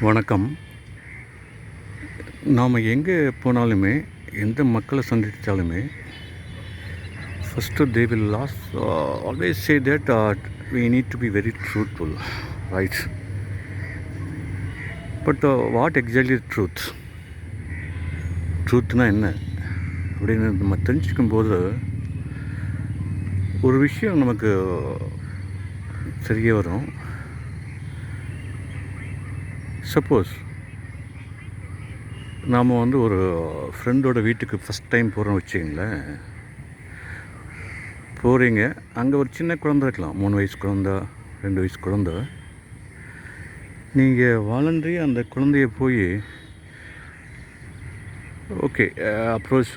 வணக்கம். நாம் எங்கே போனாலுமே, எந்த மக்களை சந்தித்தாலுமே, first they will always say that we need to be very truthful, right? But what exactly is truth? ட்ரூத்னா என்ன அப்படின்னு நம்ம தெரிஞ்சுக்கும்போது ஒரு விஷயம் நமக்கு தெரிய வரும். சப்போஸ் நாம் ஒரு ஃப்ரெண்டோட வீட்டுக்கு ஃபஸ்ட் டைம் போகிறோம் வச்சுங்களேன். போகிறீங்க, அங்கே ஒரு சின்ன குழந்தை இருக்கலாம், 3 வயசு குழந்த, 2 வயசு குழந்த. நீங்கள் வாலண்டரியாக அந்த குழந்தைய போய் ஓகே அப்ரோச்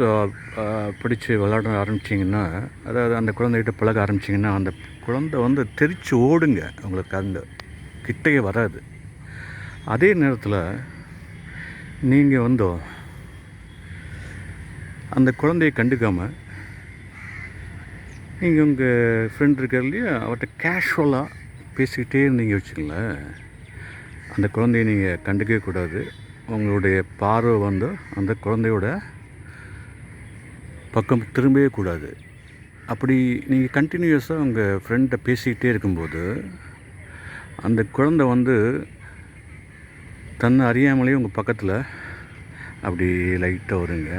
பிடிச்சி விளையாட ஆரம்பிச்சிங்கன்னா, அதாவது அந்த குழந்தைகிட்ட பழக ஆரம்பிச்சிங்கன்னா, அந்த குழந்தை தெரிச்சு ஓடுங்க, உங்களுக்கு அந்த கிட்டையே வராது. அதே நேரத்தில் நீங்கள் அந்த குழந்தையை கண்டுக்காமல் நீங்கள் உங்கள் ஃப்ரெண்ட் இருக்கார் இல்லையா, அவர்கிட்ட கேஷுவலாக பேசிக்கிட்டே இருந்தீங்க வச்சுங்களேன், அந்த குழந்தைய நீங்கள் கண்டுக்கவே கூடாது. உங்களுடைய பார்வை அந்த குழந்தையோட பக்கம் திரும்பவே கூடாது. அப்படி நீங்கள் கண்டினியூஸாக உங்கள் ஃப்ரெண்ட்டை பேசிக்கிட்டே இருக்கும்போது அந்த குழந்தை தன்னை அறியாமலே உங்கள் பக்கத்தில் அப்படி லைட்டாக வருங்க,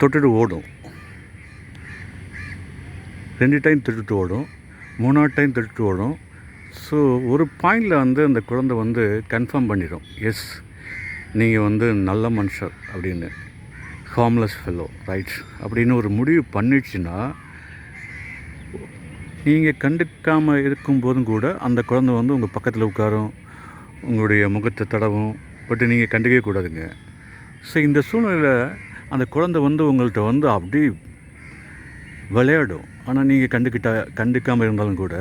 தொட்டுட்டு ஓடும். 2 டைம் தொட்டுட்டு ஓடும், 3ஆவது டைம் தொட்டுட்டு ஓடும். ஸோ ஒரு பாயிண்டில் அந்த குழந்தை கன்ஃபார்ம் பண்ணிடும், எஸ் நீங்கள் நல்ல மனுஷர் அப்படின்னு, ஹார்ம்லெஸ் ஃபெல்லோ, ரைட் அப்படின்னு ஒரு முடிவு பண்ணிடுச்சுன்னா, நீங்கள் கண்டுக்காமல் இருக்கும்போதும் கூட அந்த குழந்தை உங்கள் பக்கத்தில் உட்காரும், உங்களுடைய முகத்தை தடவும். பட் நீங்கள் கண்டுக்கவே கூடாதுங்க. ஸோ இந்த சூழ்நிலையில் அந்த குழந்தை உங்கள்கிட்ட அப்படி விளையாடும். ஆனால் நீங்கள் கண்டுக்காமல் இருந்தாலும் கூட.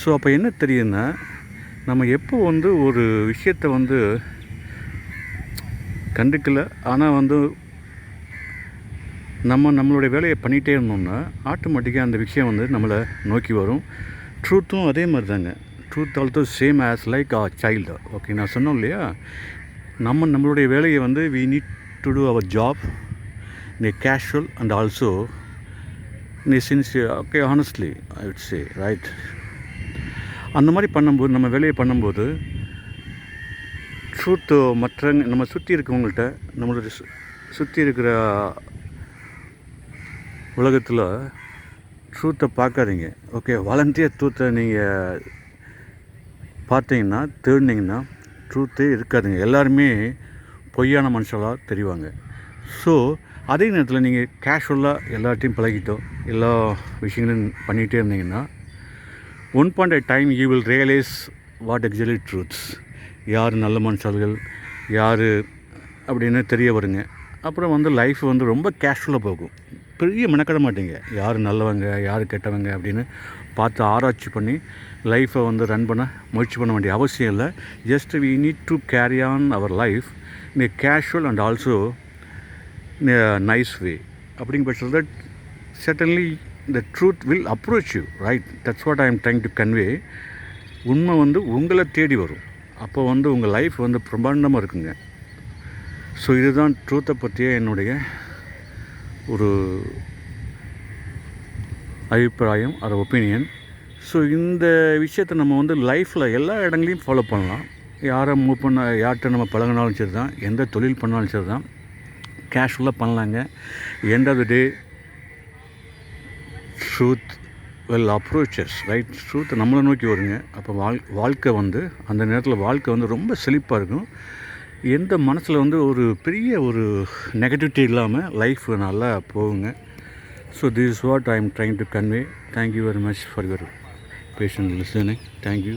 ஸோ அப்போ என்ன தெரியுதுன்னா, நம்ம எப்போ ஒரு விஷயத்தை கண்டுக்கலை, ஆனால் நம்மளுடைய வேலையை பண்ணிகிட்டே இருந்தோம்னா ஆட்டோமேட்டிக்காக அந்த விஷயம் நம்மளை நோக்கி வரும். ட்ரூத்தும் அதே மாதிரி தாங்க. Truth also same as like a child. Okay, நான் சொன்னோம் இல்லையா, நம்மளுடைய வேலையை we need to do our job in a casual and also in a sincere, okay, honestly I would say, right? அந்த மாதிரி பண்ணும்போது, நம்ம வேலையை பண்ணும்போது ட்ரூத்து மற்ற நம்ம சுற்றி இருக்கவங்கள்ட்ட, நம்மளுடைய சுற்றி இருக்கிற உலகத்தில் ட்ரூத்தை பார்க்காதீங்க. ஓகே, வாலண்டியர் ட்ரூத்தை நீங்கள் பார்த்தீங்கன்னா, தேடினீங்கன்னா ட்ரூத்தே இருக்காதுங்க. எல்லாருமே பொய்யான மனுஷங்களாக தெரிவாங்க. ஸோ அதே நேரத்தில் நீங்கள் கேஷுவலாக எல்லாத்தையும் பழகிட்டோ எல்லா விஷயங்களும் பண்ணிகிட்டே இருந்தீங்கன்னா, one point at time you will realise what exactly truths, யார் நல்ல மனுஷர்கள் யார் அப்படின்னு தெரிய வருங்க. அப்புறம் லைஃப் ரொம்ப கேஷுவலாக போகும். பெரிய மெனக்கட மாட்டீங்க, யார் நல்லவங்க யார் கெட்டவங்க அப்படின்னு பார்த்து ஆராய்ச்சி பண்ணி லைஃப்பை ரன் பண்ண முயற்சி பண்ண வேண்டிய அவசியம் இல்லை. Just we need to carry on our life in a casual and also in a nice way. அப்படிங்கிற பட்சத்தில் certainly the truth will approach you, right? That's what I am trying to convey. உண்மை உங்களை தேடி வரும். அப்போ உங்கள் life பிரம்மாண்டமாக இருக்குங்க. ஸோ இதுதான் ட்ரூத்தை பற்றிய என்னுடைய ஒரு அபிப்பிராயம், அது ஒப்பீனியன். ஸோ இந்த விஷயத்தை நம்ம லைஃப்பில் எல்லா இடங்களையும் ஃபாலோ பண்ணலாம். யாரை மூவ் பண்ண, யார்கிட்ட நம்ம பழகினாலும் சரி தான், எந்த தொழில் பண்ணாலும் சரி தான், கேஷுவலாக பண்ணலாங்க. End of the day truth well approaches, right? ட்ரூத்தை நம்மளை நோக்கி வருங்க. அப்போ வாழ்க்கை அந்த நேரத்தில் வாழ்க்கை ரொம்ப செழிப்பாக இருக்கும். எந்த மனசில் ஒரு பெரிய ஒரு நெகட்டிவிட்டி இல்லாமல் லைஃப் நல்லா போகுங்க. So this is what I am trying to convey. Thank you very much for your patient listening. Thank you.